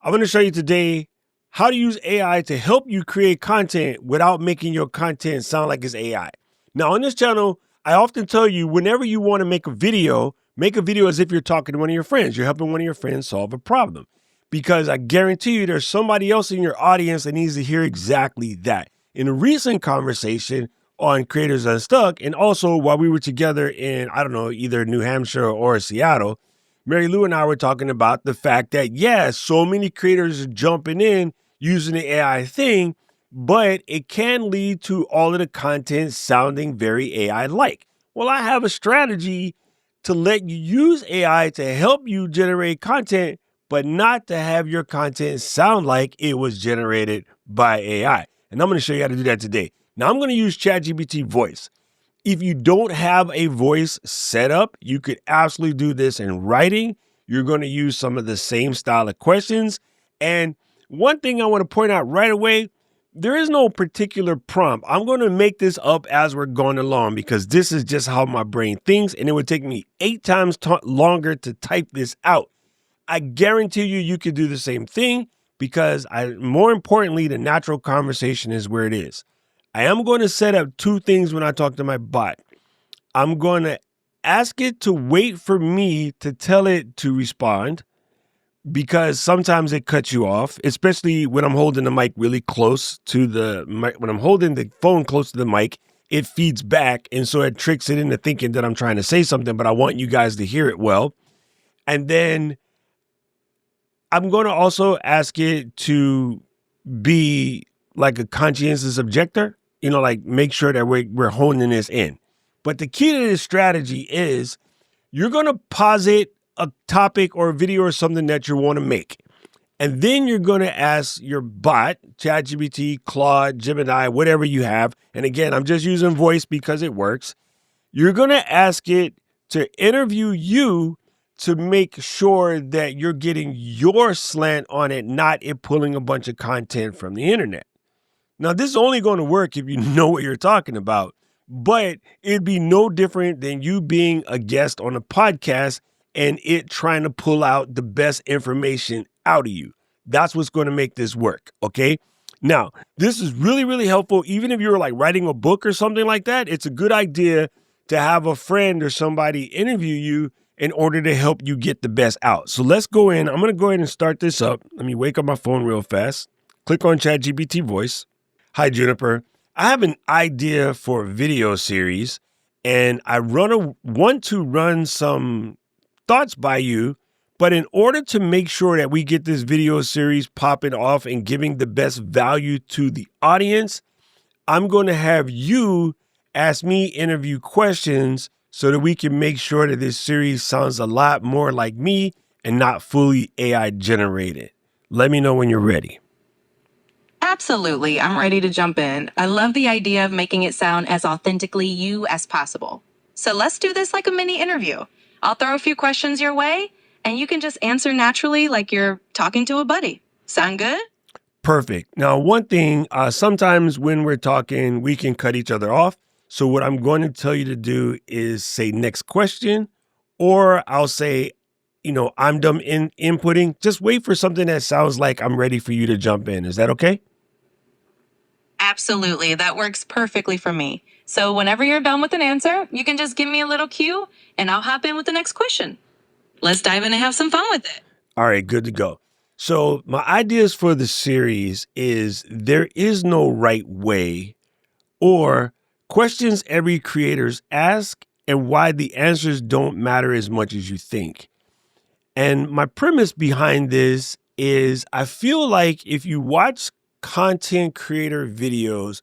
I'm going to show you today how to use AI to help you create content without making your content sound like it's AI. Now, on this channel, I often tell you whenever you want to make a video as if you're talking to one of your friends. You're helping one of your friends solve a problem. Because I guarantee you there's somebody else in your audience that needs to hear exactly that. In a recent conversation on Creators Unstuck, and also while we were together in, either New Hampshire or Seattle, Mary Lou and I were talking about the fact that, so many creators are jumping in using the AI thing, but it can lead to all of the content sounding very AI-like. Well, I have a strategy to let you use AI to help you generate content, but not to have your content sound like it was generated by AI. And I'm going to show you how to do that today. Now, I'm going to use ChatGPT Voice. If you don't have a voice set up, you could absolutely do this in writing. You're going to use some of the same style of questions. And one thing I want to point out right away, there is no particular prompt. I'm going to make this up as we're going along because this is just how my brain thinks, and it would take me 8 times longer to type this out. I guarantee you could do the same thing because more importantly, the natural conversation is where it is. I am going to set up 2 things when I talk to my bot. I'm going to ask it to wait for me to tell it to respond because sometimes it cuts you off, especially when I'm holding the mic really close to the mic. When I'm holding the phone close to the mic, it feeds back. And so it tricks it into thinking that I'm trying to say something, but I want you guys to hear it well. And then I'm going to also ask it to be like a conscientious objector, like make sure that we're honing this in. But the key to this strategy is you're going to posit a topic or a video or something that you want to make. And then you're going to ask your bot, ChatGPT, Claude, Gemini, whatever you have. And again, I'm just using voice because it works. You're going to ask it to interview you to make sure that you're getting your slant on it, not it pulling a bunch of content from the internet. Now, this is only going to work if you know what you're talking about, but it'd be no different than you being a guest on a podcast and it trying to pull out the best information out of you. That's what's going to make this work, okay? Now, this is really, really helpful. Even if you're like writing a book or something like that, it's a good idea to have a friend or somebody interview you in order to help you get the best out. So let's go in. I'm going to go ahead and start this up. Let me wake up my phone real fast. Click on ChatGPT Voice. Hi, Juniper. I have an idea for a video series, and I want to run some thoughts by you. But in order to make sure that we get this video series popping off and giving the best value to the audience, I'm going to have you ask me interview questions so that we can make sure that this series sounds a lot more like me and not fully AI generated. Let me know when you're ready. Absolutely. I'm ready to jump in. I love the idea of making it sound as authentically you as possible. So let's do this like a mini interview. I'll throw a few questions your way, and you can just answer naturally like you're talking to a buddy. Sound good? Perfect. Now, one thing, sometimes when we're talking, we can cut each other off. So what I'm going to tell you to do is say next question, or I'll say, I'm done inputting. Just wait for something that sounds like I'm ready for you to jump in. Is that okay? Absolutely. That works perfectly for me. So whenever you're done with an answer, you can just give me a little cue and I'll hop in with the next question. Let's dive in and have some fun with it. All right, good to go. So my ideas for the series is there is no right way or questions every creators ask and why the answers don't matter as much as you think. And my premise behind this is I feel like if you watch content creator videos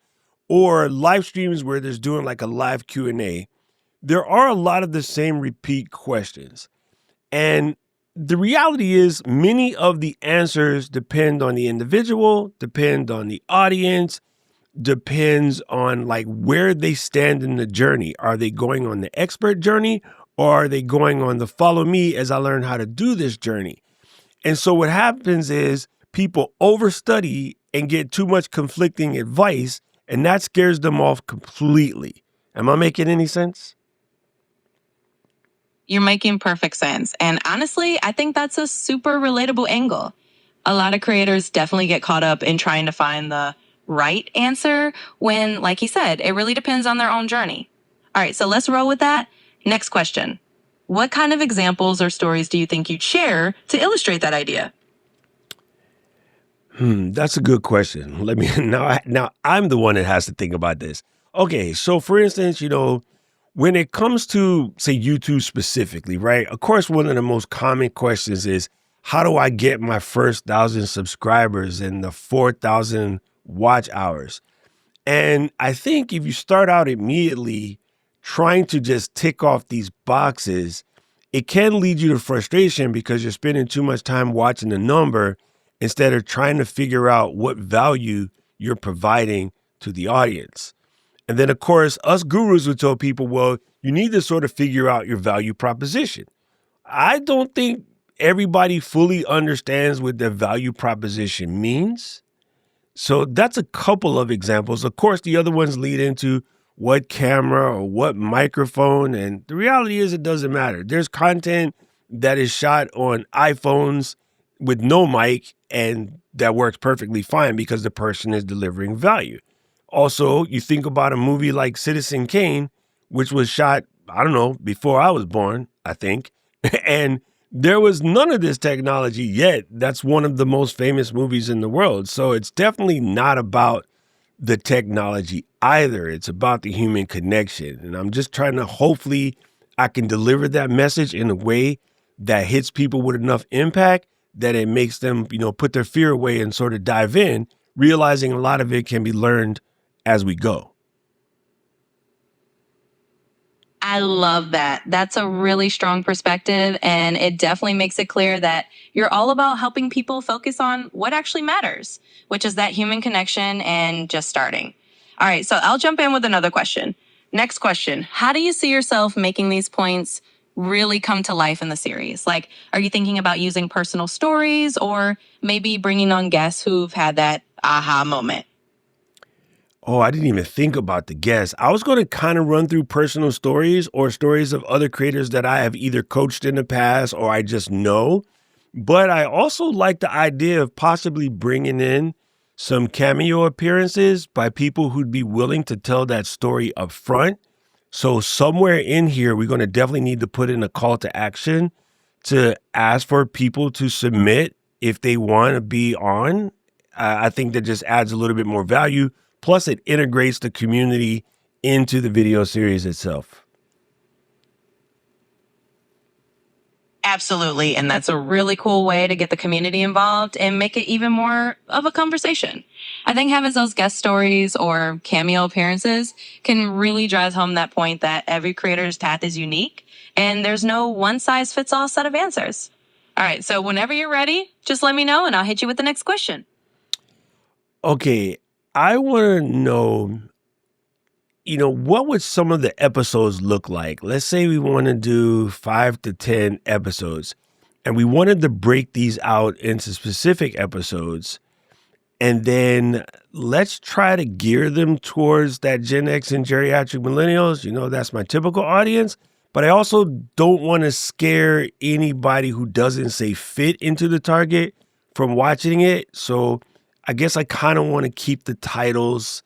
or live streams where there's doing like a live Q&A, there are a lot of the same repeat questions. And the reality is many of the answers depend on the individual, depend on the audience, depends on like where they stand in the journey. Are they going on the expert journey or are they going on the follow me as I learn how to do this journey? And so what happens is people overstudy and get too much conflicting advice, and that scares them off completely. Am I making any sense? You're making perfect sense. And honestly, I think that's a super relatable angle. A lot of creators definitely get caught up in trying to find the right answer when, like he said, it really depends on their own journey. All right, so let's roll with that. Next question. What kind of examples or stories do you think you'd share to illustrate that idea? That's a good question. Let me now I'm the one that has to think about this. Okay, so for instance, when it comes to say YouTube specifically, right? Of course, one of the most common questions is how do I get my first 1,000 subscribers and the 4,000 watch hours? And I think if you start out immediately trying to just tick off these boxes, it can lead you to frustration because you're spending too much time watching the number instead of trying to figure out what value you're providing to the audience. And then, of course, us gurus would tell people, well, you need to sort of figure out your value proposition. I don't think everybody fully understands what their value proposition means. So that's a couple of examples. Of course, the other ones lead into what camera or what microphone. And the reality is it doesn't matter. There's content that is shot on iPhones with no mic and that works perfectly fine because the person is delivering value. Also, you think about a movie like Citizen Kane, which was shot, I don't know, before I was born, I think. And there was none of this technology yet. That's one of the most famous movies in the world. So it's definitely not about the technology either. It's about the human connection. And I'm just trying to hopefully I can deliver that message in a way that hits people with enough impact that it makes them, put their fear away and sort of dive in, realizing a lot of it can be learned as we go. I love that. That's a really strong perspective, and it definitely makes it clear that you're all about helping people focus on what actually matters, which is that human connection and just starting. All right, so I'll jump in with another question. Next question. How do you see yourself making these points really come to life in the series? Like, are you thinking about using personal stories or maybe bringing on guests who've had that aha moment? Oh, I didn't even think about the guests. I was going to kind of run through personal stories or stories of other creators that I have either coached in the past or I just know. But I also like the idea of possibly bringing in some cameo appearances by people who'd be willing to tell that story up front. So somewhere in here, we're going to definitely need to put in a call to action to ask for people to submit if they want to be on. I think that just adds a little bit more value. Plus, it integrates the community into the video series itself. Absolutely. And that's a really cool way to get the community involved and make it even more of a conversation. I think having those guest stories or cameo appearances can really drive home that point that every creator's path is unique and there's no one size fits all set of answers. All right. So whenever you're ready, just let me know and I'll hit you with the next question. Okay. I want to know, what would some of the episodes look like? Let's say we want to do 5 to 10 episodes and we wanted to break these out into specific episodes. And then let's try to gear them towards that Gen X and geriatric millennials. That's my typical audience. But I also don't want to scare anybody who doesn't say fit into the target from watching it. So I guess I kind of want to keep the titles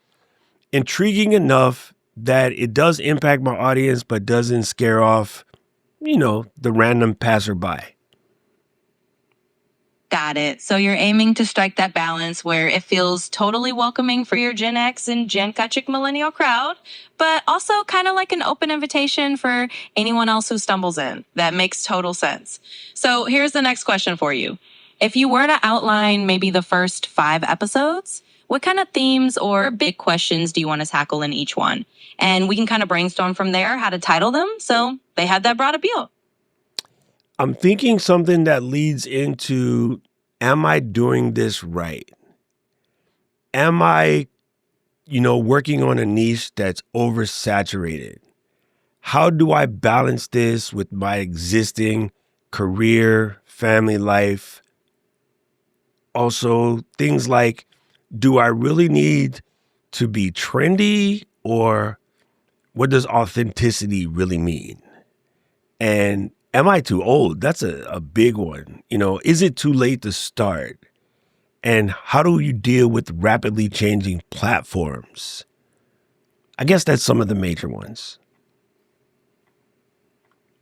intriguing enough that it does impact my audience, but doesn't scare off, the random passerby. Got it. So you're aiming to strike that balance where it feels totally welcoming for your Gen X and Gen Kachik millennial crowd, but also kind of like an open invitation for anyone else who stumbles in. That makes total sense. So here's the next question for you. If you were to outline maybe the first 5 episodes, what kind of themes or big questions do you want to tackle in each one? And we can kind of brainstorm from there how to title them so they have that broad appeal. I'm thinking something that leads into, am I doing this right? Am I, working on a niche that's oversaturated? How do I balance this with my existing career, family life? Also, things like, do I really need to be trendy, or what does authenticity really mean? And am I too old? That's a big one. Is it too late to start? And how do you deal with rapidly changing platforms? I guess that's some of the major ones.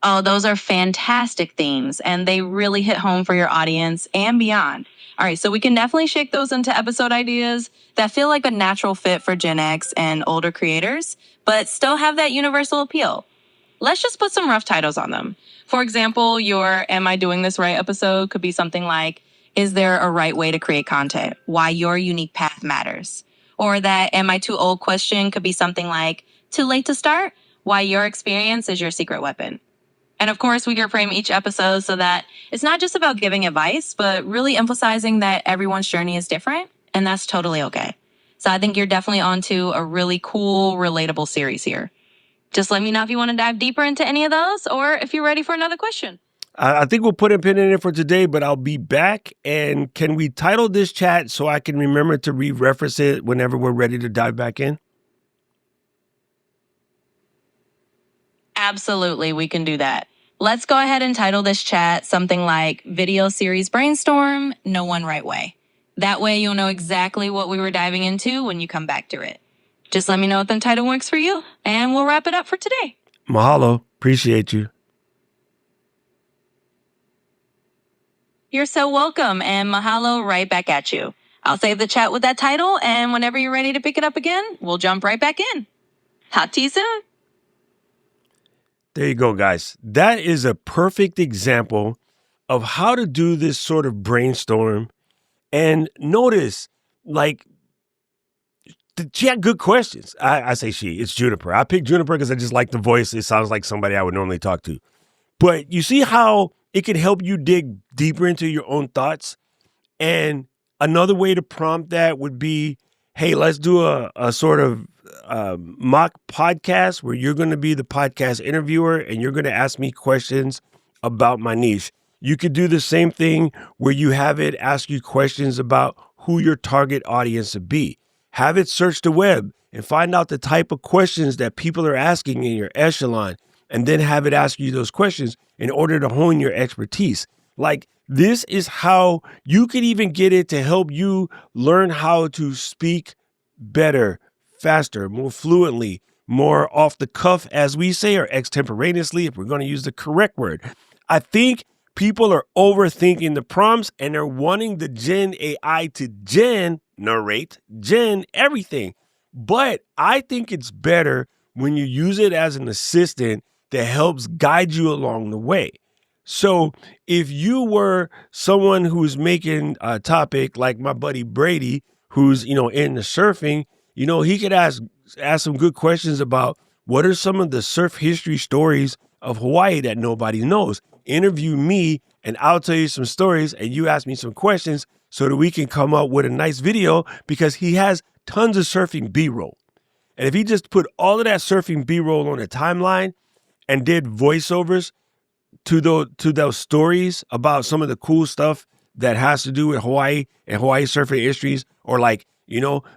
Oh, those are fantastic themes, and they really hit home for your audience and beyond. All right, so we can definitely shake those into episode ideas that feel like a natural fit for Gen X and older creators, but still have that universal appeal. Let's just put some rough titles on them. For example, your Am I Doing This Right episode could be something like, Is there a right way to create content? Why your unique path matters. Or that Am I Too Old question could be something like, Too late to start? Why your experience is your secret weapon. And of course, we can frame each episode so that it's not just about giving advice, but really emphasizing that everyone's journey is different, and that's totally okay. So I think you're definitely onto a really cool, relatable series here. Just let me know if you want to dive deeper into any of those or if you're ready for another question. I think we'll put a pin in it for today, but I'll be back. And can we title this chat so I can remember to re-reference it whenever we're ready to dive back in? Absolutely, we can do that. Let's go ahead and title this chat something like Video Series Brainstorm, No One Right Way. That way you'll know exactly what we were diving into when you come back to it. Just let me know if the title works for you, and we'll wrap it up for today. Mahalo. Appreciate you. You're so welcome, and mahalo right back at you. I'll save the chat with that title, and whenever you're ready to pick it up again, we'll jump right back in. Talk to you soon. There you go, guys. That is a perfect example of how to do this sort of brainstorm. And notice, like, she had good questions. I say she, it's Juniper. I picked Juniper because I just like the voice. It sounds like somebody I would normally talk to. But you see how it can help you dig deeper into your own thoughts? And another way to prompt that would be, hey, let's do a sort of mock podcast where you're going to be the podcast interviewer and you're going to ask me questions about my niche. You could do the same thing where you have it ask you questions about who your target audience would be. Have it search the web and find out the type of questions that people are asking in your echelon, and then have it ask you those questions in order to hone your expertise. Like, this is how you could even get it to help you learn how to speak better, faster, more fluently, more off the cuff, as we say, or extemporaneously, if we're going to use the correct word. I think people are overthinking the prompts and they're wanting the Gen AI to generate everything. But I think it's better when you use it as an assistant that helps guide you along the way. So if you were someone who's making a topic like my buddy Brady, who's, into surfing, he could ask some good questions about what are some of the surf history stories of Hawaii that nobody knows. Interview me and I'll tell you some stories and you ask me some questions so that we can come up with a nice video, because he has tons of surfing B-roll. And if he just put all of that surfing B-roll on a timeline and did voiceovers to those stories about some of the cool stuff that has to do with Hawaii and Hawaii surfing histories, or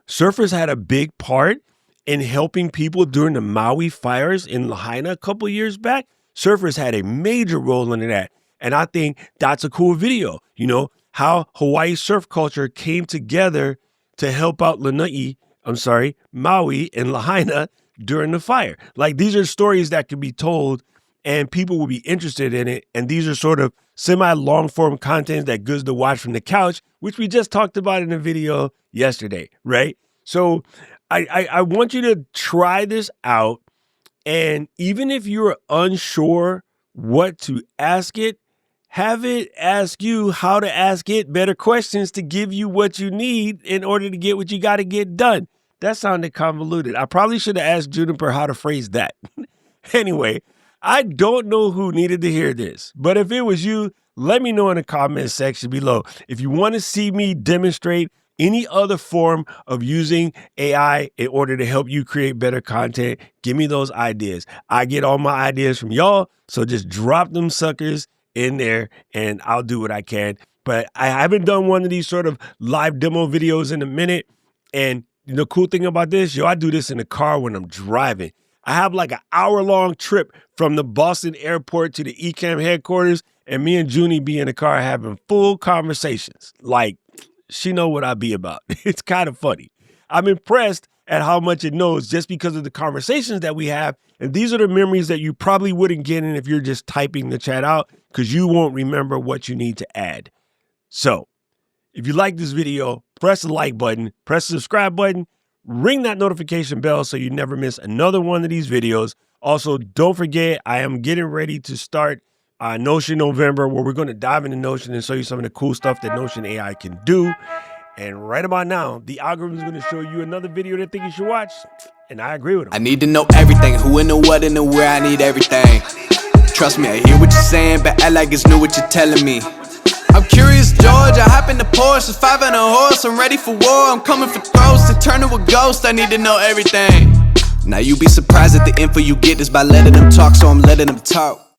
surfers had a big part in helping people during the Maui fires in Lahaina a couple years back. Surfers had a major role in that. And I think that's a cool video, how Hawaii surf culture came together to help out Maui and Lahaina during the fire. Like, these are stories that can be told and people will be interested in it. And these are sort of semi-long form content that goes to watch from the couch, which we just talked about in a video yesterday, right? So I want you to try this out. And even if you're unsure what to ask it, have it ask you how to ask it better questions to give you what you need in order to get what you got to get done. That sounded convoluted. I probably should have asked Juniper how to phrase that. Anyway, I don't know who needed to hear this, but if it was you, let me know in the comments section below. If you want to see me demonstrate any other form of using AI in order to help you create better content, give me those ideas. I get all my ideas from y'all, so just drop them suckers in there and I'll do what I can. But I haven't done one of these sort of live demo videos in a minute. And the cool thing about this, I do this in the car when I'm driving. I have like an hour-long trip from the Boston airport to the ECAM headquarters, and me and Junie be in the car having full conversations. Like, she know what I be about. It's kind of funny. I'm impressed at how much it knows just because of the conversations that we have. And these are the memories that you probably wouldn't get in if you're just typing the chat out, because you won't remember what you need to add. So if you like this video, press the like button, press the subscribe button, ring that notification bell so you never miss another one of these videos. Also, don't forget, I am getting ready to start Notion November, where we're going to dive into Notion and show you some of the cool stuff that Notion AI can do. And right about now, the algorithm is going to show you another video that I think you should watch. And I agree with them. I need to know everything, who and the what and the where, I need everything. Trust me, I hear what you're saying, but act like it's new what you're telling me. I'm curious, George, I hop in the Porsche, it's 5 and a horse, I'm ready for war, I'm coming for throats, to turn to a ghost, I need to know everything. Now you be surprised at the info you get is by letting them talk, so I'm letting them talk.